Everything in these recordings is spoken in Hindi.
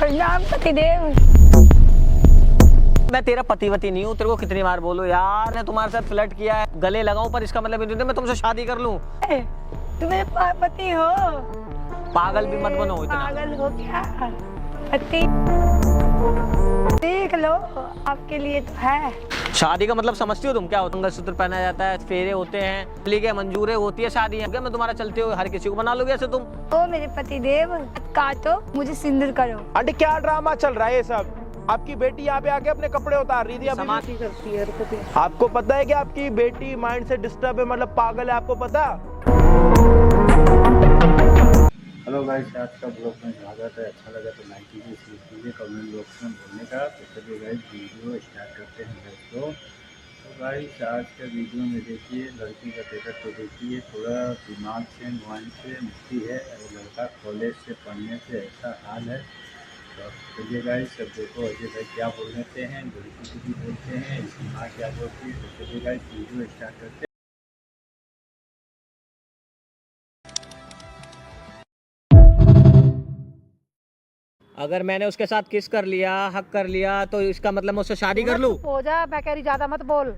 प्रणाम पतिदेव। मैं तेरा पतिवती नहीं हूँ, तेरे को कितनी बार बोलो यार, मैं तुम्हारे साथ फ्लर्ट किया है, गले लगाऊं पर इसका मतलब नहीं मैं तुमसे शादी कर लूं। तुम मेरे पति हो। पागल भी मत बनो इतना। पागल हो क्या? पति देख लो, आपके लिए तो है। शादी का मतलब समझती हो तुम? क्या होता है, मंगलसूत्र पहना जाता है, फेरे होते हैं, ठीक मंजूरे होती है शादी है। क्या मैं तुम्हारा चलते हुए हर किसी को बना लोगे ऐसे तुम? ओ मेरे पति देव, काटो मुझे सिंदूर करो। आंटी क्या ड्रामा चल रहा है ये सब? आपकी बेटी यहाँ पे आके अपने कपड़े उतार रही थी। समाधि करती है। आपको पता है कि आपकी बेटी माइंड से डिस्टर्ब है, मतलब पागल है, आपको पता? हेलो गाइस, आज का ब्लॉग में स्वागत है। अच्छा लगा तो लाइक कीजिए, शेयर कीजिए, कमेंट बॉक्स में बोलने का। तो चलिए गाइस वीडियो स्टार्ट करते हैं दोस्तों। तो गाइस आज का वीडियो में देखिए लड़की का टेटस तो देखिए, थोड़ा दिमाग से माइंड से मुक्ति है और लड़का कॉलेज से पढ़ने से ऐसा हाल है। तो चलिए गाइस अब देखो अजय भाई क्या बोल रहे हैं, लड़की को भी बोलते हैं, इसकी माँ क्या बोलती है। तो चलिए गाइस वीडियो स्टार्ट करते हैं। अगर मैंने उसके साथ किस कर लिया, हक कर लिया, तो इसका मतलब मैं उससे शादी कर लूं? हो जा, मैं कह रही ज्यादा मत बोल।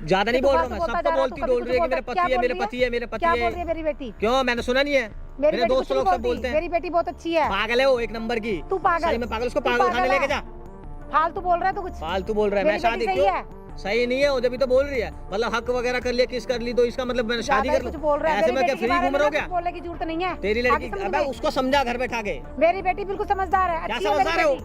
ज्यादा नहीं बोल रहा मैं, सबको बोलती बोल रही है कि मेरे पति है, मेरे पति है, मेरे पति क्या है। बोल रही है मेरी बेटी? क्यों, मैंने सुना नहीं है? मेरे दोस्त लोग सब बोलते हैं मेरी बेटी बहुत अच्छी है। पागल है वो, एक नंबर की। तू पागल? सही में पागल। उसको पागल खाने लेके जा। फालतू बोल रहा है तू कुछ। फालतू बोल रहा है। मैं शादी क्यों? सही नहीं है वो, जब भी तो बोल रही है, मतलब हक वगैरह कर लिया, किस कर ली, तो इसका मतलब मैंने शादी कर ली। ऐसे में क्या फ्री घूम रहा हूं क्या? बोलने की जरूरत नहीं है। तेरी लड़की, अबे उसको समझा घर बैठा के। मेरी बेटी बिल्कुल समझदार है। क्या समझदार है वो?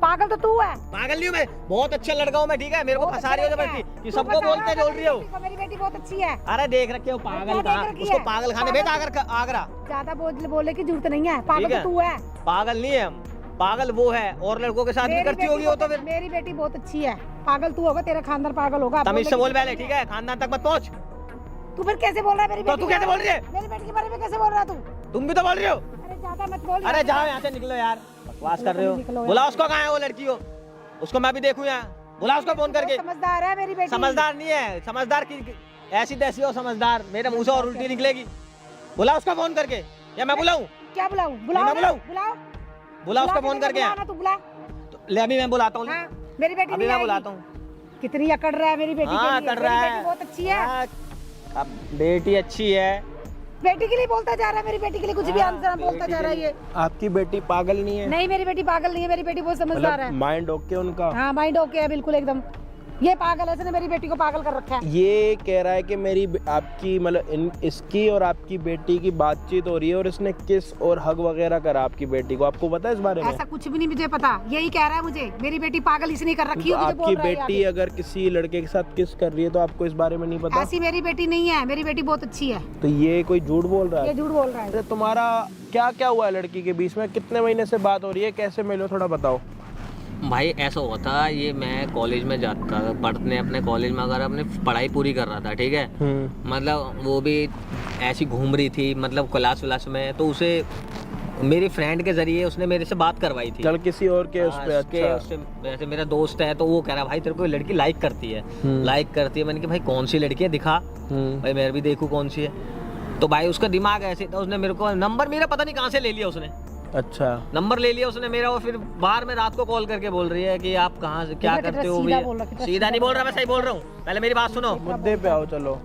पागल तो तू है। पागल नहीं हूँ मैं, बहुत अच्छा लड़का हूँ मैं, ठीक है? मेरे को फंसा रही हो जबरदस्ती कि सबको बोलते जोड़ रही हो। मेरी बेटी बहुत अच्छी है। अरे देख रखे हो पागल कहाँ, उसको पागल खाने भेज आगरा। ज्यादा बोलने की जरूरत नहीं है। पागल तो तू है। पागल नहीं है हम, पागल वो है, और लड़कों के साथ भी करती होगी वो। तो फिर मेरी बेटी बहुत अच्छी है। पागल तू होगा, तेरा खानदान पागल होगा। तमीज से बोल पहले, ठीक है? खानदान तक मत पहुँच। तू फिर कैसे बोल रहा है मेरी बेटी? तू कैसे बोल रही है मेरी बेटी के बारे में? कैसे बोल रहा है तू? तुम भी तो बोल रही हो। अरे ज्यादा मत बोल। अरे जाओ यहाँ से, निकलो यार, बकवास कर रहे हो। बुला उसको, कहाँ है वो लड़की हो? उसको मैं भी देखूं यहाँ, बुला उसको फोन करके। समझदार है मेरी बेटी। समझदार नहीं है, समझदार की ऐसी तैसी हो समझदार, मेरे मुंह से और उल्टी निकलेगी। बुला उसका फोन करके, या मैं बुलाऊं? क्या बुलाऊं? बुलाओ, बुलाओ, बुला उसका फोन करके। तू बुला। ले अभी मैं बुलाता हूँ। मेरी बेटी अभी मैं बुलाता हूँ। कितनी अकड़ रहा है मेरी बेटी के लिए। कर रहा है, बहुत अच्छी है। अब बेटी अच्छी है, बेटी के लिए बोलता जा रहा है। मेरी बेटी के लिए कुछ भी आंसर बोलता जा रहा है ये। आपकी बेटी पागल नहीं है? नहीं, मेरी बेटी पागल नहीं है। मेरी बेटी बहुत समझदार है। माइंड ओके उनका? हाँ, माइंड ओके है बिल्कुल एकदम। ये पागल है, इसने मेरी बेटी को पागल कर रखा है। ये कह रहा है कि मेरी आपकी मतलब इसकी और आपकी बेटी की बातचीत हो रही है और इसने किस और हग वगैरह करा आपकी बेटी को। आपको पता है इस बारे में? ऐसा कुछ भी नहीं मुझे पता, यही कह रहा है मुझे। मेरी बेटी पागल इसने कर रखी है। आपकी बेटी अगर किसी लड़के के साथ किस कर रही है तो आपको इस बारे में नहीं पता? ऐसी मेरी बेटी नहीं है। मेरी बेटी बहुत अच्छी है। तो ये कोई झूठ बोल रहा है? ये झूठ बोल रहा है। तुम्हारा क्या क्या हुआ है लड़की के बीच में? कितने महीने से बात हो रही है? कैसे मिलो, थोड़ा बताओ। भाई ऐसा हुआ था, ये मैं कॉलेज में जाता पढ़ने, अपने कॉलेज में अगर अपने पढ़ाई पूरी कर रहा था, ठीक है? मतलब वो भी ऐसी घूम रही थी, मतलब क्लास व्लास में, तो उसे मेरी फ्रेंड के जरिए उसने मेरे से बात करवाई थी। चल किसी और के उस पे? अच्छा। उससे वैसे मेरा दोस्त है, तो वो कह रहा भाई तेरे को लड़की लाइक करती है, लाइक करती है। मैंने कहा भाई कौन सी लड़की है, दिखा भाई मैं भी देखूं कौन सी है। तो भाई उसका दिमाग ऐसे था, उसने मेरे को नंबर मेरा पता नहीं कहाँ से ले लिया उसने। अच्छा, नंबर ले लिया उसने मेरा, और फिर बाहर में रात को कॉल करके बोल रही है कि आप कहाँ से क्या करते हो। सीधा नहीं बोल रहा, मैं सही बोल रहा हूँ। पहले मेरी बात सुनो, मुद्दे पे आओ। चलो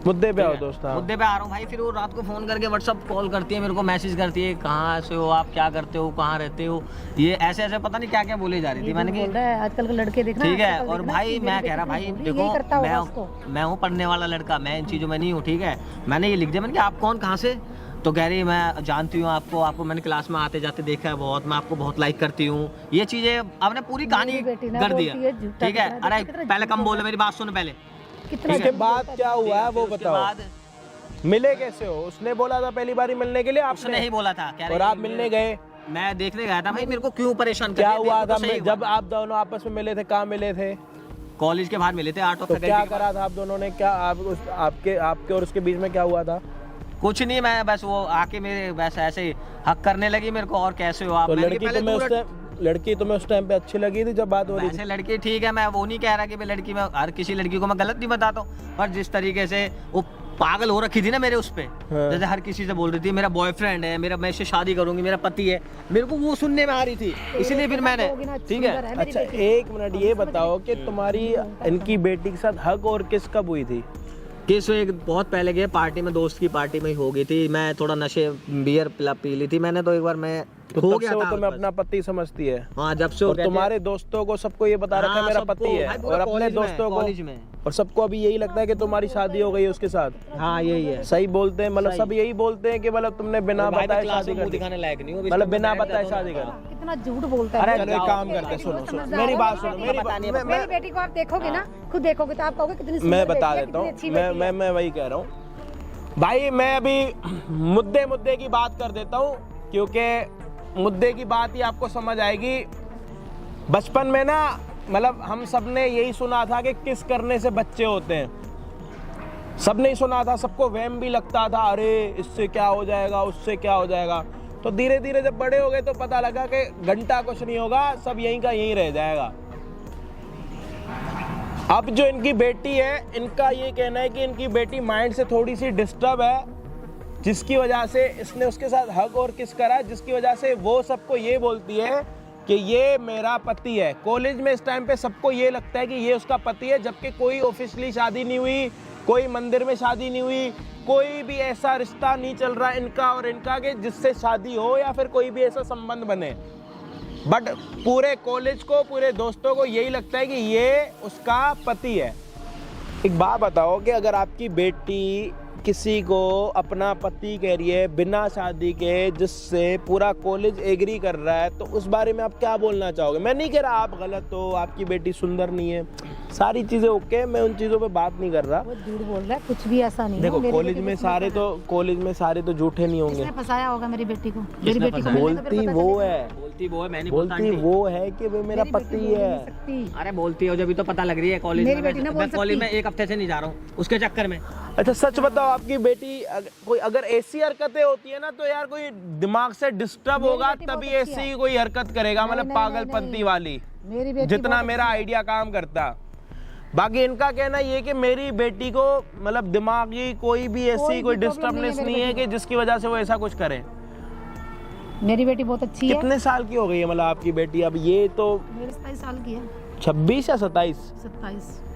मुद्दे पे आओ दोस्त। मुद्दे पे आ रहा हूँ भाई। फिर वो रात को फोन करके व्हाट्सअप कॉल करती है, मेरे को मैसेज करती है, कहाँ से हो आप, क्या करते हो, कहाँ रहते हो, ये ऐसे ऐसे पता नहीं क्या क्या बोले जा रही थी। मैंने कहा आजकल के लड़के देखना, ठीक है? और भाई मैं कह रहा भाई देखो मैं हूँ पढ़ने वाला लड़का, मैं इन चीजों में नहीं हूँ, ठीक है? मैंने ये लिख दिया, मैंने कहा आप कौन, कहाँ से? तो कह रही मैं जानती हूँ आपको मैंने क्लास में आते जाते देखा है बहुत, मैं आपको बहुत लाइक करती हूँ। ये चीजें आपने पूरी कहानी कर दिया, ठीक है? अरे पहले कम बोलो, मेरी बात सुन पहले। इसके बाद क्या हुआ है वो बताओ। मिले कैसे हो? उसने बोला था पहली बार मिलने के लिए, आपने नहीं बोला था? और आप मिलने गए? मैं देखने गया था भाई, मेरे को क्यों परेशान? क्या हुआ था जब आप दोनों आपस में मिले थे? कहाँ मिले थे? कॉलेज के बाहर मिले थे, ऑटो। तो क्या करा था आप दोनों ने? क्या आपके और उसके बीच में क्या हुआ था? कुछ नहीं, मैं बस वो आके मेरे बस ऐसे हक करने लगी मेरे को, और कैसे हो आप? तो लड़की तुम्हें उस टाइम पे अच्छी लगी थी जब बात हो रही थी? लड़की ठीक है, मैं वो नहीं कह रहा कि लड़की में हर किसी लड़की को मैं गलत नहीं बताता हूँ, पर जिस तरीके से वो पागल हो रखी थी ना मेरे उस पे। हाँ। जैसे हर किसी से बोल रही थी मेरा बॉयफ्रेंड है, मेरा, मैं इससे शादी करूंगी, मेरा पति है, मेरे को वो सुनने में आ रही थी, इसलिए फिर मैंने, ठीक है। अच्छा एक मिनट ये बताओ कि तुम्हारी इनकी बेटी के साथ हग और किस कब हुई थी? किस एक बहुत पहले गए पार्टी में, दोस्त की पार्टी में ही हो गई थी। मैं थोड़ा नशे बियर पी ली थी मैंने, तो एक बार मैं तो हो तब गया से वो था तुम्हें बस। अपना पति समझती है? हाँ, जब से और तुम्हारे दोस्तों को सबको ये बता रखा है हाँ, मेरा सबको, पति है, भाई पूरा और अपने कॉलेज में, दोस्तों को, कॉलेज में। और सबको अभी यही लगता है कि तुम्हारी शादी हो गई है उसके साथ? हाँ यही है। सही बोलते हैं, मतलब सही। सब यही बोलते हैं कि मतलब तुमने बिना भाई तो बताए क्लास शादी में कर मुंह दी, दिखाने लायक नहीं हो, मतलब बिना बताए शादी कर। कितना झूठ बोलता है। अरे चलो एक जाओ। काम करते हैं, सुनो मेरी बात सुनो, मेरी बेटी को आप देखोगे ना, खुद देखोगे तो आप कहोगे कितनी सुंदर मैं बता बेटी है, देता कितनी हूँ, अच्छी बेटी है। मैं वही कह रहा हूँ भाई। मैं अभी मुद्दे की बात कर देता हूँ, क्योंकि मुद्दे की बात ही आपको समझ आएगी। बचपन में ना, मतलब हम सबने यही सुना था कि किस करने से बच्चे होते हैं, सबने ही सुना था, सबको वहम भी लगता था, अरे इससे क्या हो जाएगा, उससे क्या हो जाएगा। तो धीरे धीरे जब बड़े हो गए तो पता लगा कि घंटा कुछ नहीं होगा, सब यहीं का यहीं रह जाएगा। अब जो इनकी बेटी है, इनका ये कहना है कि इनकी बेटी माइंड से थोड़ी सी डिस्टर्ब है, जिसकी वजह से इसने उसके साथ हग और किस करा, जिसकी वजह से वो सबको ये बोलती है कि ये मेरा पति है। कॉलेज में इस टाइम पे सबको ये लगता है कि ये उसका पति है, जबकि कोई ऑफिशियली शादी नहीं हुई, कोई मंदिर में शादी नहीं हुई, कोई भी ऐसा रिश्ता नहीं चल रहा इनका और इनका कि जिससे शादी हो या फिर कोई भी ऐसा संबंध बने। बट पूरे कॉलेज को, पूरे दोस्तों को यही लगता है कि ये उसका पति है। एक बात बताओ कि अगर आपकी बेटी किसी को अपना पति कह रही है बिना शादी के, जिससे पूरा कॉलेज एग्री कर रहा है, तो उस बारे में आप क्या बोलना चाहोगे? मैं नहीं कह रहा आप गलत हो, आपकी बेटी सुंदर नहीं है, सारी चीजें ओके, मैं उन चीजों पे बात नहीं कर रहा। वो झूठ बोल रहा है, कुछ भी ऐसा नहीं है। देखो मेरी कॉलेज बेटी में को सारे तो झूठे नहीं होंगे। किसने फंसाया होगा मेरी बेटी को? मेरी बेटी को बोलती वो है, बोलती वो है, मैं नहीं बोलती वो है कि वो मेरा पति है। अरे बोलती हो, जब तो पता लग रही है कॉलेज मेरी में। बेटी ना बोल मैं कॉलेज में सकती। 1 हफ्ते से नहीं जा रहा हूँ उसके चक्कर में। अच्छा सच बताओ, आपकी बेटी कोई अगर ऐसी हरकतें होती है ना, तो यार कोई दिमाग से डिस्टर्ब होगा बेटी तभी बहुत अच्छी ऐसी कोई हरकत करेगा, मतलब नहीं, पागलपंती नहीं। वाली, मेरी बेटी जितना बहुत मेरा आइडिया काम करता। बाकी इनका कहना ये कि मेरी बेटी को मतलब दिमागी कोई भी ऐसी कोई कोई भी problem डिस्टर्बनेस नहीं है नहीं है मेरी कि जिसकी वजह से वो ऐसा कुछ करे। मेरी बेटी बहुत अच्छी है। कितने साल की हो गई है मतलब आपकी बेटी? अब ये तो मेरी 27 साल की है। 26 या 27?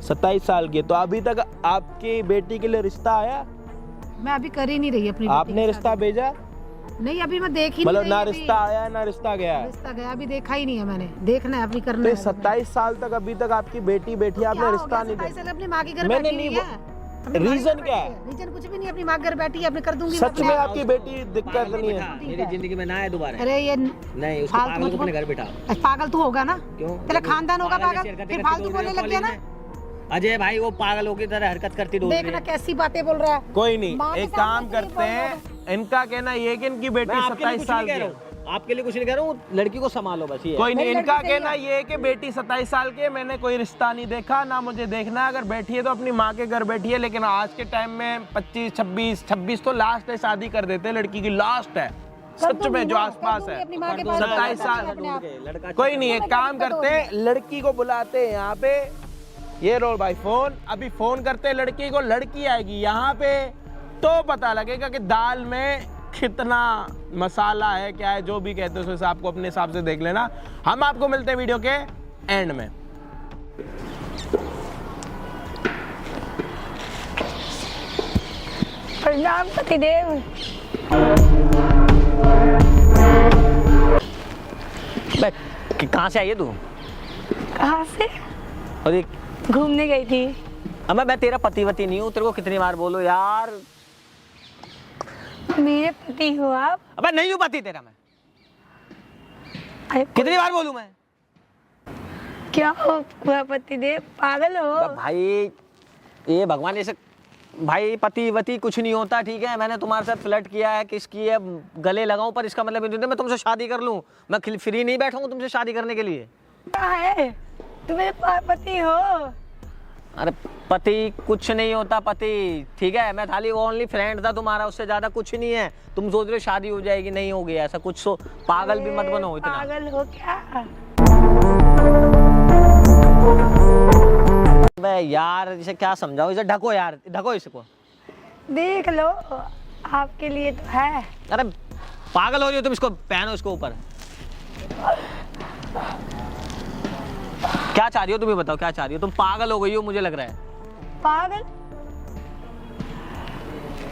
27 साल की है। तो अभी तक आपकी बेटी के लिए रिश्ता आया? मैं अभी कर ही नहीं रही अपनी बेटी आपने के रिश्ता साथ। भेजा? नहीं, अभी मैं देख ही मतलब नहीं ना रही रिश्ता अभी। आया ना रिश्ता गया है? रिश्ता गया अभी देखा ही नहीं है मैंने, देखना है अभी, करना तो है। 27 साल तक अभी तक आपकी बेटी बैठी है, आपने रिश्ता नहीं दिया। दिया? अपनी माँ के घर मैंने बैठी नहीं हुई है। अपनी माँ के रीजन घर क्या है? बैठी है। रीजन कुछ भी नहीं, अपनी माँ के घर बैठी है, अपने कर दूंगी। सच में आपकी बेटी दिक्कत नहीं है? मेरी जिंदगी में ना आए दोबारा। अरे ये नहीं, उसको फालतू पागल को मत अपने बोल। घर बिठा। पागल तू होगा ना? क्यों? तेरा खानदान होगा पागल पागल, जैसी हरकतें फिर करती फालतू रोज बोलने रोज लग गया ना। कॉलेज में। अजय भाई वो पागलों की तरह हरकत करती रोज देखना कैसी बातें बोल रहा है। कोई नहीं, माँ के एक सामने काम तो नहीं करते हैं, इनका कहना ये है कि इनकी बेटी 27 साल की है। आपके लिए कुछ नहीं कह रहा हूँ, लड़की को संभालो बस ये। कोई नहीं, मेरी इनका लड़की सही कहना ये है कि बेटी 27 साल की है, मैंने कोई रिश्ता नहीं देखा, ना मुझे देखना है। अगर बैठी है तो अपनी माँ के घर बैठी है, लेकिन आज के टाइम में 25, 26 तो लास्ट है, शादी कर देते हैं, लड़की की लास्ट है सच में जो आसपास है। 27 साल। कोई नहीं, एक काम करते हैं, लड़की को बुलाते हैं यहाँ पे। ये रो भाई फोन, अभी फोन करते हैं लड़की को, लड़की आएगी यहाँ पे तो पता लगेगा कि दाल में कितना मसाला है, क्या है, जो भी कहते हो उस हिसाब को अपने हिसाब से देख लेना। हम आपको मिलते हैं वीडियो के एंड में। प्रणाम पतिदेव। कहाँ से आई है तू? कहाँ से? और ये घूमने गई थी। अम्मा मैं तेरा पतिवती नहीं हूँ, तेरे को कितनी बार बोलो यार। मेरे पति हो आप? अबे नहीं हूँ पति तेरा मैं, अरे कितनी बार बोलूँ मैं? क्या हो पतिदेव, पागल हो? भाई ये भगवान ऐसे, भाई पति वती कुछ नहीं होता, ठीक है? मैंने तुम्हारे साथ फ्लर्ट किया है, किस की है, गले लगाऊं, पर इसका मतलब ये नहीं मैं तुमसे शादी कर लूं। मैं फ्री नहीं बैठा हूं तुमसे शादी करने के लिए। क्या है, तुम मेरे पति हो? अरे पति कुछ नहीं होता पति, ठीक है? मैं खाली ओनली फ्रेंड था तुम्हारा, उससे ज्यादा कुछ नहीं है। तुम सोच रहे हो शादी हो जाएगी, नहीं होगी ऐसा कुछ। सो पागल भी मत बनो इतना। पागल हो क्या? बे यार इसे क्या समझाओ, इसे ढको यार, ढको इसको। देख लो, आपके लिए तो है। अरे पागल हो रही हो तुम, इसको पहनो इसको ऊपर। क्या चाह रही हो तुम, ये बताओ क्या चाह रही हो तुम? पागल हो गई हो मुझे लग रहा है। पागल?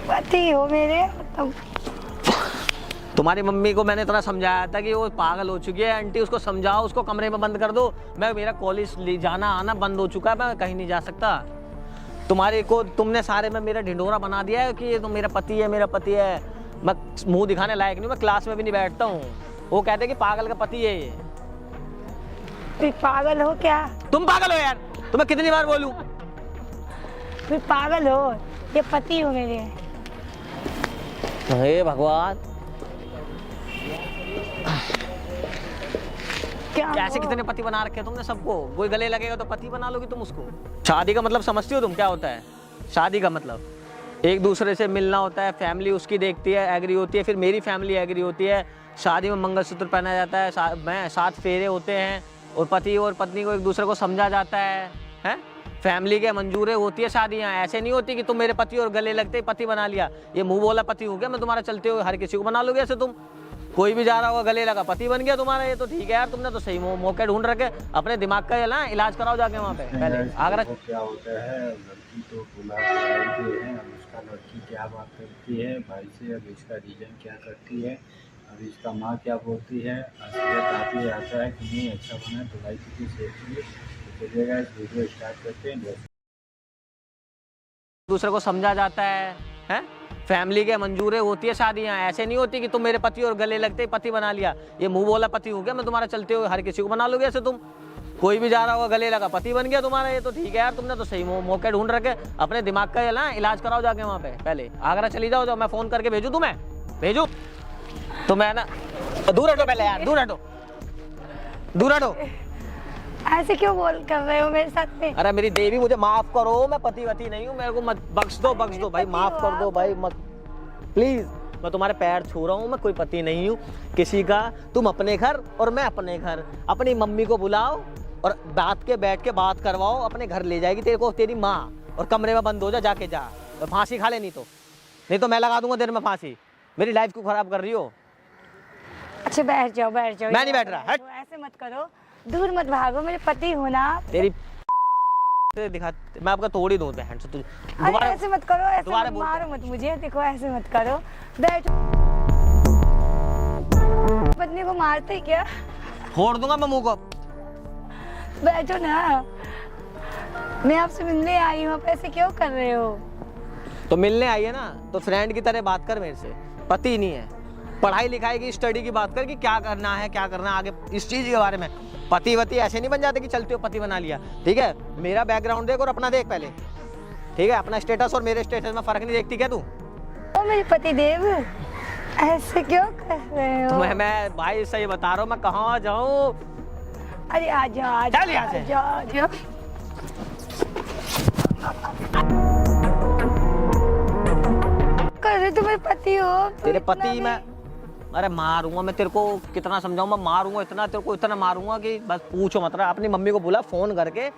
पति हो मेरे तुम। तुम्हारी मम्मी को मैंने इतना समझाया था कि वो पागल हो चुकी है, आंटी उसको समझाओ, उसको कमरे में बंद कर दो। मेरा कॉलेज ले जाना आना बंद हो चुका है, मैं कहीं नहीं जा सकता। तुम्हारे को तुमने सारे में मेरा ढिंढोरा बना दिया है कि ये तो मेरा पति है, मेरा पति है। मैं मुंह दिखाने लायक नहीं, मैं क्लास में भी नहीं बैठता हूँ। वो कहते हैं कि पागल का पति है ये। तुम पागल हो क्या? तुम पागल हो यार, तुम्हें कितनी बार बोलूं? तुम पागल हो, ये पति हो मेरे। हे भगवान, क्या कैसे हो? कितने पति बना रखे हैं तुमने सबको? कोई गले लगेगा तो पति बना लोगी तुम उसको। शादी का मतलब समझती हो तुम क्या होता है? शादी का मतलब एक दूसरे से मिलना होता है, फैमिली उसकी देखती है, एग्री होती है, फिर मेरी फैमिली एग्री होती है, शादी में मंगलसूत्र पहना जाता है, 7 फेरे होते हैं और पति और पत्नी को एक दूसरे को समझा जाता है, हैं? फैमिली के मंजूरें होती है शादियाँ। ऐसे नहीं होती कि तुम मेरे पति और गले लगते ही पति बना लिया। ये मुंह बोला पति हो गया, मैं तुम्हारा चलते हुए हर किसी को बना लोगे ऐसे? तुम कोई भी जा रहा होगा गले लगा पति बन गया तुम्हारा। ये तो ठीक है यार, तुमने तो सही मौके ढूंढ रखे। अपने दिमाग का ना इलाज कराओ जाके वहाँ पे पहले। अगर क्या होता है, लड़की तो बुला के आई है, अब उसका लड़की क्या बात करती है भाई से, अब इसका रीजन क्या करती है, अब इसका माँ क्या बोलती है, असलियत आती आता है कि नहीं अच्छा बना तो भाई की सेफ्टी। तो चलिएगा इस वीडियो स्टार्ट करते हैं। दूसरे को समझा जाता है, हैं? फैमिली के मंजूरें होती है शादियाँ। ऐसे नहीं होती कि तुम मेरे पति और गले लगते ही पति बना लिया। ये मुंह बोला पति हो गया, मैं तुम्हारा चलते हुए हर किसी को बना लोगे ऐसे? तुम कोई भी जा रहा होगा गले लगा पति बन गया तुम्हारा। ये तो ठीक है यार, तुमने तो सही मौके ढूंढ रखे। अपने दिमाग का ना इलाज कराओ जाके वहाँ पे पहले। आगरा चली जाओ, मैं फोन करके भेजू तुम्हें, भेजू तो मैं ना। दूर हटो पहले यार, दूर हटो, दूर हटो। ऐसे क्यों बोल कर रहे हो मेरे साथ में? अरे मेरी देवी मुझे माफ करो, मैं पति वती नहीं हूँ, मेरे को मत बख्श दो भाई, माफ कर दो भाई, मत प्लीज। मैं तुम्हारे पैर छू रहा हूँ, मैं कोई पति नहीं हूँ किसी का। तुम अपने घर और मैं अपने घर। अपनी मम्मी को बुलाओ और बैठ के बात करवाओ, अपने घर ले जाएगी तेरे को तेरी माँ। और कमरे में बंद हो जा, जाके जा, तो फांसी खा ले, नहीं तो मैं लगा दूंगा देर में फांसी। मेरी लाइफ को खराब कर रही हो। अच्छा बैठ जाओ, बैठ जाओ। मैं नहीं बैठ रहा, हट। ऐसे मत करो, दूर मत भागो, मेरे पति हो ना। तेरी दिखा, मैं आपका तोड़ ही दूं बहन से तुझे। अरे ऐसे मत करो, ऐसे दोबारा मत बोल। मारो मत मुझे, देखो ऐसे मत करो, बैठो। पत्नी को मारते क्या? फोड़ दूंगा मैं मुंह को। बैठो ना, मैं आपसे मिलने आई हूँ, आप ऐसे क्यों कर रहे हो? तो मिलने आई है ना, तो फ्रेंड की तरह बात कर मेरे से। पति नहीं है, पढ़ाई लिखाई की स्टडी की बात कर कि क्या करना है, क्या करना है आगे इस चीज के बारे में। पति वती ऐसे नहीं बन जाते कि चलते हो पति बना लिया, ठीक है? मेरा बैकग्राउंड देख और अपना देख पहले, ठीक है? अपना स्टेटस और मेरे स्टेटस में फर्क नहीं देखती क्या तू? ओ मेरे पति देव, ऐसे क्यों कर रहे हो? तो मैं भाई सही बता रहा हूँ, मैं कहाँ जाऊँ? अरे आ जाओ, चल यहाँ से। आ जाओ। कर रहे तुम मेरे पति हो? तेरे पति मैं, अरे मारूंगा मैं तेरे को, कितना समझाऊं मैं, मारूंगा इतना तेरे को, इतना मारूंगा कि बस पूछो मत। रहा अपनी मम्मी को बोला फोन करके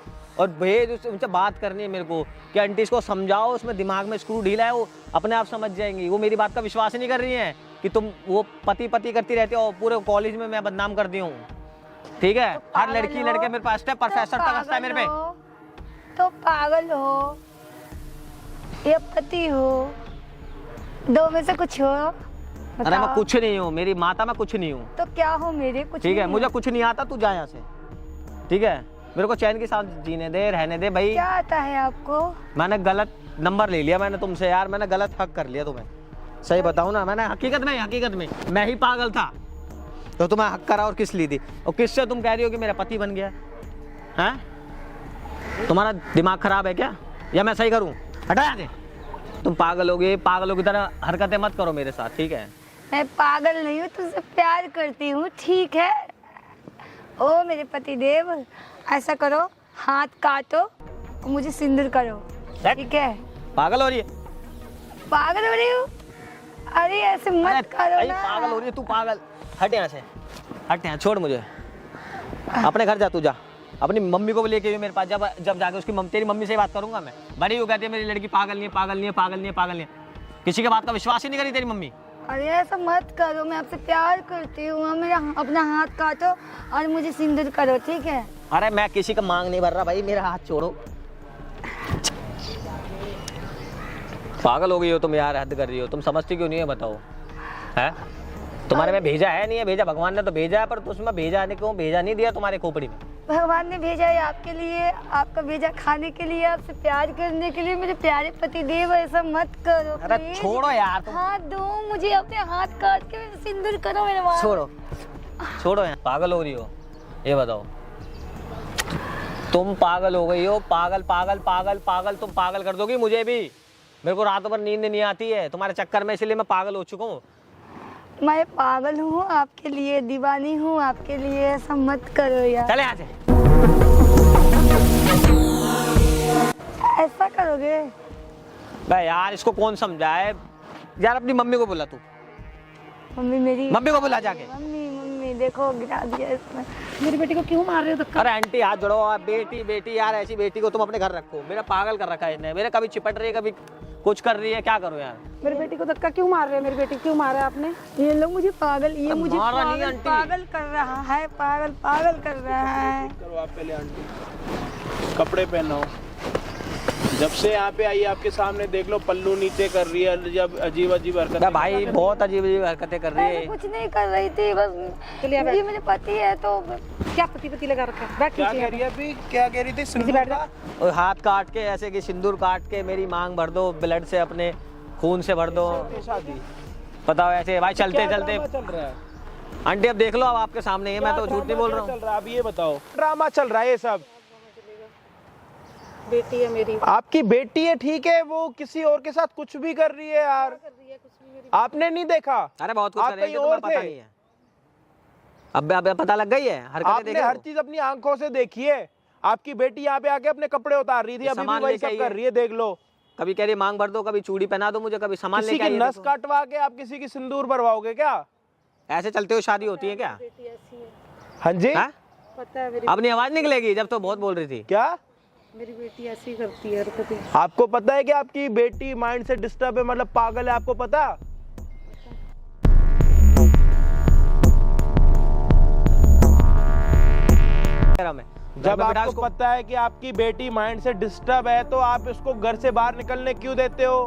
और भेज, उनसे बात करनी है मेरे को कि आंटी इसको समझाओ, उसमें दिमाग में स्क्रू ढीला है, वो अपने आप समझ जाएंगी। वो मेरी बात का विश्वास ही नहीं कर रही है कि तुम वो पति पति करती रहती हो। पूरे कॉलेज में मैं बदनाम कर दी हूँ, ठीक है? हर लड़की लड़के मेरे पास है, प्रोफेसर तक हंसता है मेरे पे। तो पागल हो या पति हो, दो में से कुछ हो? अरे मैं कुछ नहीं हूँ, मेरी माता मैं कुछ नहीं हूँ। तो क्या हो मेरे? कुछ ठीक है, नहीं मुझे हो। कुछ नहीं आता, तू जा यहाँ से, ठीक है? मेरे को चैन के साथ जीने दे, रहने दे भाई। क्या आता है आपको? मैंने गलत नंबर ले लिया मैंने तुमसे यार, मैंने गलत हक कर लिया तुम्हें। सही बताऊँ ना, मैंने हकीकत में मैं ही पागल था, तो तुम्हें हक करा और किस ली थी? और किससे तुम कह रही हो कि मेरा पति बन गया? हैं? तुम्हारा दिमाग खराब है क्या, या मैं सही करूँ? हटा यहाँ से। तुम पागलों की तरह हरकतें मत करो मेरे साथ, ठीक है? मैं पागल नहीं हूँ, तुझसे प्यार करती हूँ, ठीक है? ओ मेरे पति देव, ऐसा करो, हाथ काटो और मुझे सिंदूर करो, ठीक है? पागल हो रही है? पागल हो रही हूँ? अरे ऐसे मत करो अरे ना। पागल हो रही है तू, पागल। हट यहाँ से, हट यहाँ, छोड़ मुझे। अपने घर जा, तू जा। अपनी मम्मी को लेके भी मेरे पास, जब जाके उसकी तेरी मम्मी से बात करूंगा मैं। बड़ी हो कहती है मेरी लड़की पागल नहीं है, पागल नहीं है, पागल नहीं है, पागल नहीं है। किसी के बात का विश्वास ही नहीं करी तेरी मम्मी। अरे ऐसा मत करो, मैं आपसे प्यार करती हूँ। मेरा अपना हाथ काटो और मुझे सिंदूर करो, ठीक है? अरे मैं किसी का मांग नहीं भर रहा भाई, मेरा हाथ छोड़ो। पागल हो गई हो तुम यार, हद कर रही हो। तुम समझती क्यों नहीं है बताओ? है तुम्हारे में भेजा है नहीं है? भेजा भगवान ने तो भेजा है, पर उसमें भेजा नहीं, क्यों भेजा नहीं दिया तुम्हारे खोपड़ी में? भगवान ने भेजा है आपके लिए, आपका भेजा खाने के लिए, आपसे प्यार करने के लिए। मेरे प्यारे पति देव, ऐसा मत करो। अरे please। छोड़ो यार तुम। हाथ दो मुझे, अपने हाथ काट के सिंदूर करो मेरे माँ। छोड़ो छोड़ो यार, पागल हो रही हो? ये बताओ, तुम पागल हो गई हो? पागल पागल पागल पागल, तुम पागल कर दोगी मुझे भी। मेरे को रातों भर नींद नहीं आती है तुम्हारे चक्कर में, इसलिए मैं पागल हो चुका हूँ। मैं पागल हूँ आपके लिए, दीवानी हूँ आपके लिए, ऐसा मत करो यार। चले यहाँ से। ऐसा करोगे? बे यार इसको कौन समझाए यार? अपनी मम्मी को बुला तू। मम्मी मेरी, मम्मी को बुला जाके। मम्मी मम्मी देखो गिरा दिया इसमें। मेरी बेटी को क्यों मार रहे हो धक्का? अरे आंटी हाथ जोड़ो। बेटी बेटी यार, ऐसी बेटी को तुम अपने घर रखो। मेरा पागल कर रखा है इसने। मेरे कभी चिपट रही है, कभी कुछ कर रही है, क्या करो यार? मेरी बेटी को धक्का क्यों मार रहे हो? मेरी बेटी क्यों मारा है आपने? ये लोग मुझे पागल, ये मुझे मारा नहीं पागल, आंटी। पागल कर रहा है, पागल पागल कर रहा है। करो आप पहले आंटी, कपड़े पहनाओ। जब से यहाँ पे आई आपके सामने देख लो, पल्लू नीचे कर रही है, जब अजीब अजीब हरकतें। भाई बहुत अजीब अजीब हरकतें कर रही मैं है। कुछ नहीं कर रही थी, बस चलिए ये मेरे पति है तो। क्या पति पति लगा रखा है? बैठ क्या नीचे कह रही है अभी? क्या कह रही थी? सिंदूर बैठ का? और हाथ काट के ऐसे कि सिंदूर काट के मेरी मांग भर दो, ब्लड से, अपने खून से भर दो। शादी बताओ ऐसे भाई चलते क्या चलते। ड्रामा चल रहा है? आंटी अब देख लो, अब आपके सामने है, मैं तो झूठ नहीं बोल रहा क्या हूँ। चल रहा है? अब ये बताओ, ड्रामा चल रहा है ये सब? बेटी है मेरी। आपकी बेटी है ठीक है, वो किसी और के साथ कुछ भी कर रही है यार, आपने नहीं देखा? अरे बहुत कुछ आप कर रही है, कहीं तुम्हें और पता थे। नहीं है। अब पता लग गई है हरकतें आपने देखे हर हो? चीज अपनी आंखों से देखी है। आपकी बेटी यहाँ पे आके अपने कपड़े उतार रही थी, ये अभी भी सामान वही लेके सब आई कर है। रही है, देख लो। कभी कह रही मांग भर दो, कभी चूड़ी पहना दो मुझे, कभी सामान किसी लेके की आई है, नस देखो। काटवा के आप किसी की सिंदूर भरवाओगे क्या? ऐसे चलते हुए शादी होती है क्या? हाँ जी, हाँ? पता है मेरी अपनी आवाज निकलेगी, जब तो बहुत बोल रही थी। क्या मेरी बेटी ऐसी करती है हरकतें। आपको पता है कि आपकी बेटी माइंड से डिस्टर्ब है, मतलब पागल है, आपको पता? जब आपको पता है कि आपकी बेटी माइंड से डिस्टर्ब है, तो आप इसको घर से बाहर निकलने क्यों देते हो?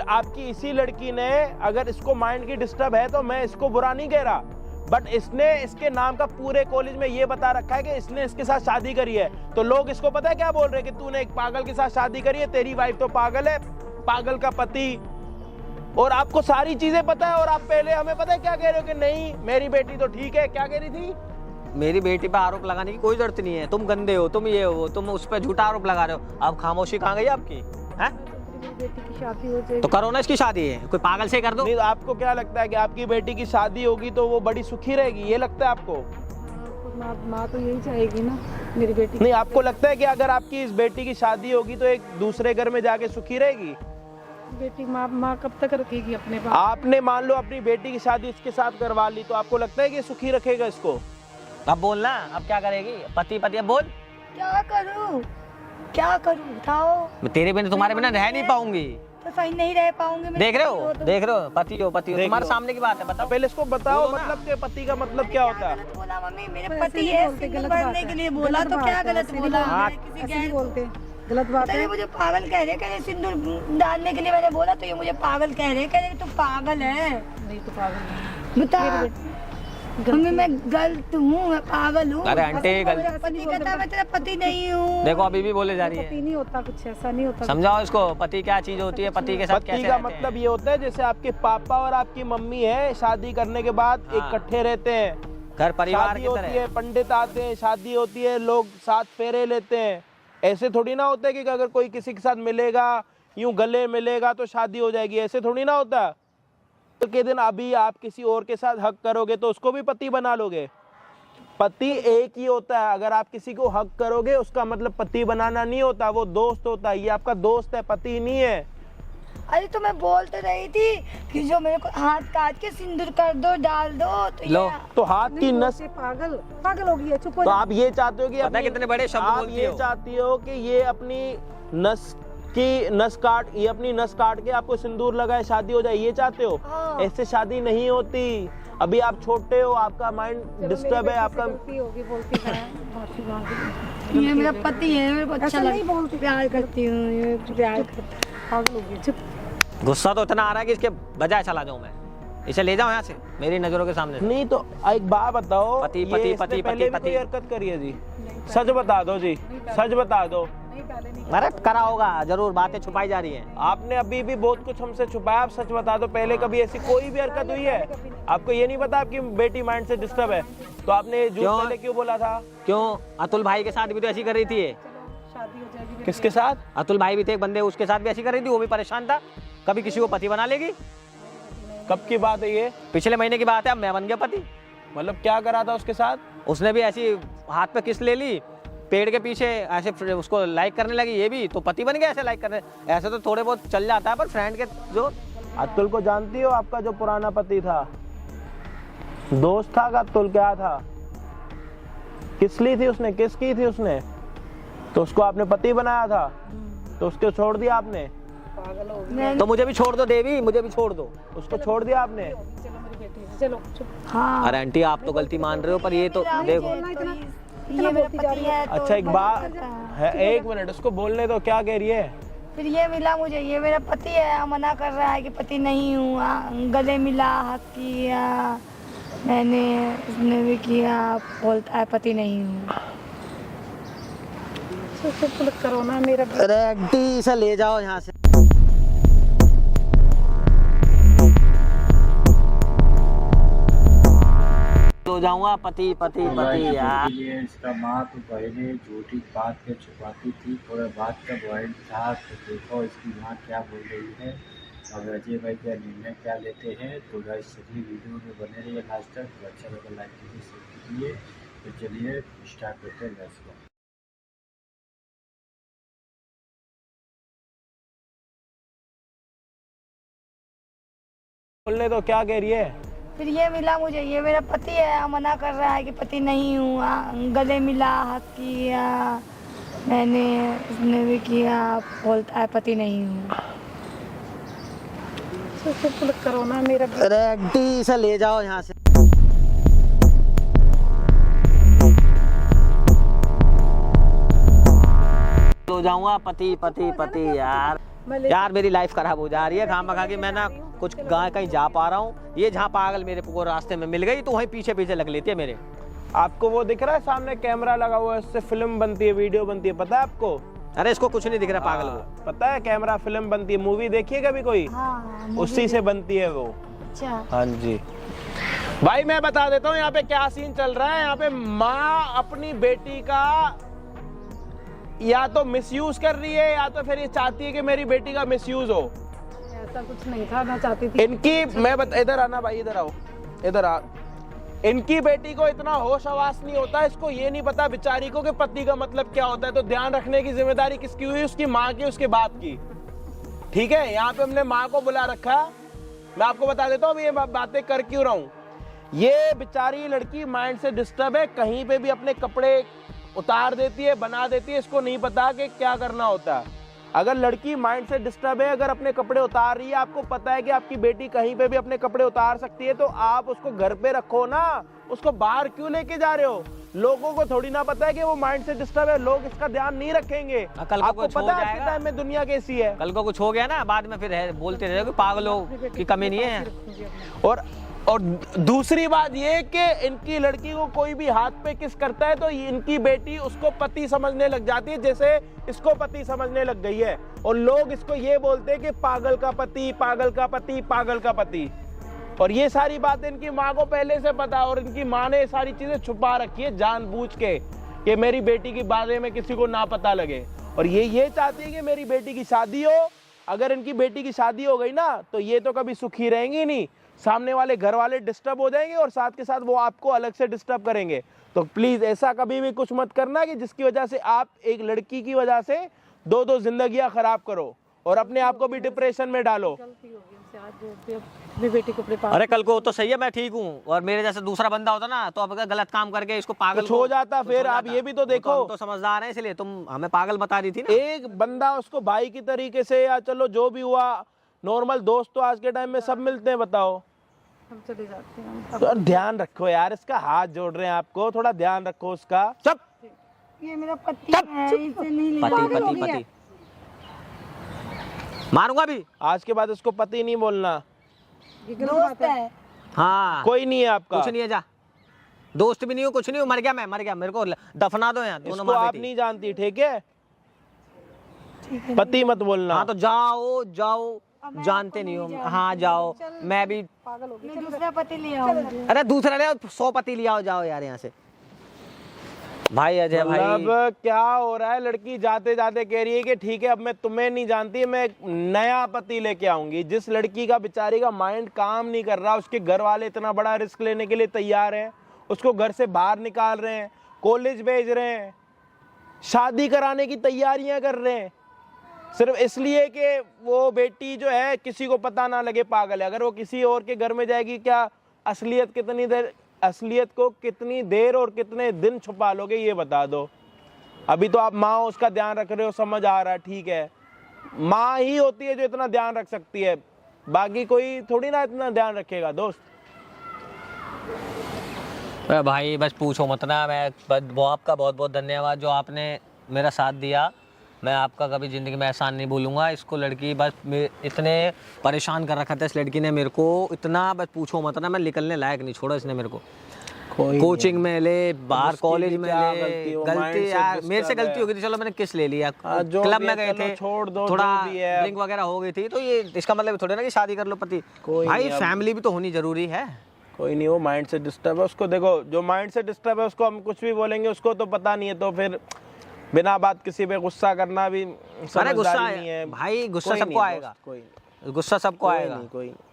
आपकी इसी लड़की ने, अगर इसको माइंड की डिस्टर्ब है तो मैं इसको बुरा नहीं कह रहा, बट इसने इसके नाम का पूरे कॉलेज में ये बता रखा है कि इसने इसके साथ शादी करी है। तो लोग इसको पता है क्या बोल रहे हैं कि तूने एक पागल के साथ शादी करी है, तेरी वाइफ तो पागल है, पागल का पति। और आपको सारी चीजें पता है, और आप पहले हमें पता है क्या कह रहे हो कि नहीं मेरी बेटी तो ठीक है। क्या कह रही थी? मेरी बेटी पर आरोप लगाने की कोई जरूरत नहीं है। तुम गंदे हो, तुम ये हो, तुम उस पर झूठा आरोप लगा रहे हो। अब खामोशी कहाँ गई आपकी? हैं? मेरी बेटी की शादी हो जाएगी तो करो ना, इसकी शादी है, कोई पागल से कर दो। नहीं, आपको क्या लगता है कि आपकी बेटी की शादी होगी तो वो बड़ी सुखी रहेगी, ये लगता है आपको? माँ तो यही चाहेगी ना मेरी बेटी। नहीं, आपको लगता है कि अगर आपकी इस बेटी की शादी होगी तो एक दूसरे घर में जाके सुखी रहेगी? बेटी माँ कब तक रखेगी अपने पास? आपने मान लो अपनी बेटी की शादी इसके साथ करवा ली, तो आपको लगता है कि सुखी रखेगा इसको? अब बोलना, अब क्या करेगी? पति पति, अब बोल। क्या करूं, क्या करूं बताओ? मैं तेरे बिना, तुम्हारे बिना रह नहीं पाऊंगी। तो सही नहीं रह पाऊंगे। देख रहे हो, देख रहे हो, पति हो, पति हो, देख तुम्हारे लो। सामने की बात है। बताओ पहले इसको बताओ बोलो ना। मतलब के पति का मतलब क्या होता है? गलत बोला मम्मी, मेरे ऐसे पति नहीं है, बोलते, सिंदूर गलत बात भरने है। के लिए बोला, तो क्या गलत ऐसे नहीं बोला? बोलते, मैं किसी ऐसे नहीं गैर बोलते, गलत बात तो ये है। मुझे पागल कह रहे सिंदूर डालने के लिए मैंने बोला, तो ये मुझे पागल कह रहे तू पागल है। नहीं तो पागल नहीं। बता मम्मी, मैं गलत हूँ, मैं पागल हूँ। अरे आंटी, गलत। मेरा पति कहता है मैं तेरा पति नहीं हूँ। देखो अभी भी बोले जा रही पति है। नहीं होता, कुछ ऐसा नहीं होता। समझाओ इसको, पति क्या चीज होती है, पति के साथ पति कैसे का रहते मतलब हैं। ये होता है जैसे आपके पापा और आपकी मम्मी है, शादी करने के बाद हाँ। इकट्ठे रहते हैं, घर परिवार शादी की होती तरह। है, पंडित आते हैं, शादी होती है, लोग साथ फेरे लेते हैं। ऐसे थोड़ी ना होता है कि अगर कोई किसी के साथ मिलेगा, यूं गले मिलेगा तो शादी हो जाएगी, ऐसे थोड़ी ना होता। तो के दिन अभी आप किसी और के साथ हक करोगे तो उसको भी पति बना लोगे? पति एक ही होता है, अगर आप किसी को हक करोगे उसका मतलब पति बनाना नहीं होता, वो दोस्त होता है। ये आपका दोस्त है, पति नहीं है। अरे तो मैं बोल तो रही थी कि जो मेरे को हाथ काट के सिंदूर कर दो, डाल दो, तो लो। तो हाथ की नस, पागल पागल हो गई है, चुप हो तो जा। आप ये चाहते हो कि पता है कितने बड़े शब्द आप बोलती ये हो। चाहती हो कि ये अपनी नस आपकी नस काट, ये अपनी नस काट के आपको सिंदूर लगाए शादी हो जाए, ये चाहते हो? ऐसे शादी नहीं होती। अभी आप छोटे हो, आपका माइंड डिस्टर्ब है, आपका ये मेरा पति है, मेरे को अच्छा लगता है, प्यार करती हूँ, ये प्यार करती हूँ। गुस्सा तो इतना आ रहा है कि इसके बजाय चला जाऊं मैं, इसे ले जाओ यहाँ से मेरी नजरों के सामने। नहीं तो एक बात बताओ, पति ये पति इसने पति पहले पति भी पति कोई हरकत करी है जी? सच बता दो जी, सच बता दो। अरे करा होगा जरूर, बातें छुपाई जा रही हैं। आपने अभी भी बहुत कुछ हमसे छुपाया, आप सच बता दो, पहले कभी ऐसी कोई भी हरकत हुई है? आपको ये नहीं पता आपकी बेटी माइंड से डिस्टर्ब है, तो आपने झूठ क्यों? पहले क्यों बोला था? क्यों? अतुल भाई के साथ भी तो ऐसी कर रही थी ये। किसके साथ? अतुल भाई भी थे एक बंदे, उसके साथ भी ऐसी कर रही थी, वो भी परेशान था। कभी किसी को पति बना लेगी। कब की बात है ये? पिछले महीने की बात है, अब मैं बन गया पति। मतलब क्या करा था उसके साथ? उसने भी ऐसी हाथ पे किस ले ली, पेड़ के पीछे ऐसे उसको लाइक करने लगी, ये भी तो पति बन गया ऐसे लाइक करने। ऐसे तो थोड़े बहुत चल जाता है, पर फ्रेंड के जो। अतुल को जानती हो? आपका जो पुराना पति था, दोस्त था का अतुल? क्या था? किस ली थी उसने, किस की थी उसने? तो उसको आपने पति बनाया था, तो उसको छोड़ दिया आपने? तो मुझे भी छोड़ दो देवी, मुझे भी छोड़ दो। उसको छोड़ दिया आपने? चलो हाँ, अरे आंटी आप तो गलती मान रहे हो, पर ये तो देखो। ये मेरा पति है तो अच्छा एक बात करता है। है, एक मिनट उसको बोलने दो, क्या कह रही है? फिर ये मिला मुझे, ये मेरा पति है, मना कर रहा है कि पति नहीं हूँ, गले मिला, हक किया मैंने, उसने भी किया, बोलता है पति नहीं हूँ। करो ना मेरा। अरे आंटी इसे ले जाओ यहाँ से। तो जाऊंगा पति पति पति यार। ये इसका माँ तो पहले झूठी बात के छुपाती थी, थोड़ा बात का पॉइंट था, तो देखो इसकी माँ क्या बोल रही है और अजय भाई क्या निर्णय क्या लेते हैं। तो गाइस सभी वीडियो में बने रहिए लास्ट तक। तो अच्छा लगा लाइक कीजिए, शेयर कीजिए। तो चलिए स्टार्ट करते हैं गाइस को। बोलने दो, क्या कह रही है? फिर ये मिला मुझे, ये मेरा पति है, मना कर रहा है कि पति नहीं हूँ, गले मिला, हक किया मैंने, उसने भी किया, बोलता है पति नहीं हूँ। करो ना मेरा। अरे आंटी इसे ले जाओ यहाँ से। तो जाऊंगा पति पति पति यार। यार मेरी लाइफ खराब हो जा रही है, खामखा कि मैं ना कुछ गाँव कहीं जा पा रहा हूँ। ये जहाँ पागल मेरे को रास्ते में मिल गई तो वहीं पीछे पीछे लग लेती है मेरे। आपको वो दिख रहा है सामने कैमरा लगा हुआ है, उससे फिल्म बनती है, वीडियो बनती है, पता है आपको? अरे इसको कुछ नहीं दिख रहा पागल को। पता है कैमरा फिल्म बनती है, मूवी देखिए कभी कोई? हाँ, उसी से बनती है वो। अच्छा। हाँ जी भाई, मैं बता देता हूँ यहाँ पे क्या सीन चल रहा है। यहाँ पे माँ अपनी बेटी का या तो मिसयूज कर रही है, या तो फिर ये चाहती है कि मेरी बेटी का मिसयूज हो। ऐसा कुछ नहीं था, मैं चाहती थी। इनकी इधर आना भाई, इधर आओ, इधर आ। इनकी बेटी को इतना होश हवास नहीं होता, इसको ये नहीं पता बेचारी को कि पति का मतलब क्या होता है। तो ध्यान रखने की जिम्मेदारी किसकी हुई? उसकी माँ की, उसके बाप की। ठीक है, यहाँ पे हमने माँ को बुला रखा है। मैं आपको बता देता हूँ ये बातें कर क्यों रहा हूँ। ये बेचारी लड़की माइंड से डिस्टर्ब है, कहीं पे भी अपने कपड़े उतार देती है, बना देती है, इसको नहीं पता कि क्या करना होता है। अगर लड़की माइंड से डिस्टर्ब है, अगर अपने कपड़े उतार रही है, आपको पता है कि आपकी बेटी कहीं पे भी अपने कपड़े उतार सकती है, तो आप उसको घर पे रखो ना, उसको बाहर क्यों लेके जा रहे हो? लोगों को थोड़ी ना पता है कि वो माइंड से डिस्टर्ब है, लोग इसका ध्यान नहीं रखेंगे। आपको पता है आज के टाइम में दुनिया कैसी है। कल को कुछ हो गया ना, बाद में फिर बोलते रहे कि पागलों की कमी नहीं है। और दूसरी बात ये कि इनकी लड़की को कोई भी हाथ पे किस करता है तो इनकी बेटी उसको पति समझने लग जाती है, जैसे इसको पति समझने लग गई है। और लोग इसको ये बोलते हैं कि पागल का पति, पागल का पति, पागल का पति। और ये सारी बातें इनकी माँ को पहले से पता, और इनकी माँ ने ये सारी चीजें छुपा रखी है जानबूझ के कि मेरी बेटी के बारे में किसी को ना पता लगे। और ये चाहती है कि मेरी बेटी की शादी हो। अगर इनकी बेटी की शादी हो गई ना, तो ये तो कभी सुखी रहेंगी नहीं, सामने वाले घर वाले डिस्टर्ब हो जाएंगे और साथ के साथ वो आपको अलग से डिस्टर्ब करेंगे। तो प्लीज ऐसा कभी भी कुछ मत करना कि जिसकी वजह से आप एक लड़की की वजह से दो जिंदगियां खराब करो और अपने आप को भी डिप्रेशन में डालो। से हाथ जोड़ती हूँ अपनी बेटी को अपने पास। अरे कल को तो सही है, मैं ठीक हूँ, और मेरे जैसे दूसरा बंदा होता ना तो अब अगर गलत काम करके इसको पागल कुछ हो जाता, फिर आप ये भी तो देखो। हम तो समझदार हैं, इसलिए तुम हमें पागल बता रही थी ना। एक बंदा उसको भाई की तरीके से, या चलो जो भी हुआ नॉर्मल दोस्त तो आज के टाइम में सब मिलते हैं, बताओ। हम चले जाते हैं। तो ध्यान रखो यार, इसका हाथ जोड़ रहे हैं आपको, थोड़ा ध्यान रखो उसका। चुप। ये मेरा पति है, इसे नहीं ले पति पति पति मारूंगा भी। आज के बाद इसको पति नहीं बोलना। ये गलत दोस्त बात है। है। हाँ कोई नहीं है आपका। कुछ नहीं है, जा। दोस्त भी नहीं हूँ, कुछ नहीं हूँ, मर गया मैं, मर गया, मेरे को दफना दो यहाँ दोनों इसको माँ आप बेटी। नहीं जानती, ठीक है? पति मत बोलना। हाँ तो जाओ जाओ, जानते नहीं हो। हाँ जाओ, मैं भी। पागल हो गई। मैं दूसरा पति ले आऊंगी। अरे दूसरा ले आओ, 100 पति ले आओ, जाओ यार यहाँ से। भाई अजय भाई, मतलब क्या हो रहा है? लड़की जाते जाते कह रही है कि ठीक है अब मैं तुम्हें नहीं जानती, मैं एक नया पति लेके आऊंगी। जिस लड़की का बेचारी का माइंड काम नहीं कर रहा, उसके घर वाले इतना बड़ा रिस्क लेने के लिए तैयार हैं, उसको घर से बाहर निकाल रहे हैं, कॉलेज भेज रहे हैं, शादी कराने की तैयारियां कर रहे हैं, सिर्फ इसलिए कि वो बेटी जो है किसी को पता ना लगे पागल है। अगर वो किसी और के घर में जाएगी, क्या असलियत को कितनी देर और कितने दिन छुपा लोगे, ये बता दो। अभी तो आप माँ हो, उसका ध्यान रख रहे हो, समझ आ रहा है, ठीक है। माँ ही होती है जो इतना ध्यान रख सकती है, बाकी कोई थोड़ी ना इतना ध्यान रखेगा दोस्त। अरे भाई बस पूछो मत ना, वो आपका बहुत बहुत धन्यवाद जो आपने मेरा साथ दिया। मैं आपका कभी ज़िंदगी में एहसान नहीं भूलूंगा। इसको लड़की बस इतने परेशान कर रखा था इस लड़की ने मेरे को, इतना बस पूछो मत ना, मैं निकलने लायक नहीं छोड़ा इसने मेरे को। कोचिंग में ले, बाहर कॉलेज में ले, गलती यार मेरे से गलती हो गई थी, चलो मैंने किस ले लिया, क्लब में गए थे, थोड़ा ड्रिंक वगैरह हो गई थी, तो ये इसका मतलब थोड़ा ना कि शादी कर लो पति। भाई फैमिली भी तो होनी जरूरी है। कोई नहीं, वो माइंड से डिस्टर्ब है, उसको देखो, जो माइंड से डिस्टर्ब है उसको हम कुछ भी बोलेंगे, उसको तो पता नहीं है, तो फिर बिना बात किसी पे गुस्सा करना भी अरे गुस्सा नहीं है भाई, गुस्सा सबको आएगा, गुस्सा सबको आएगा। कोई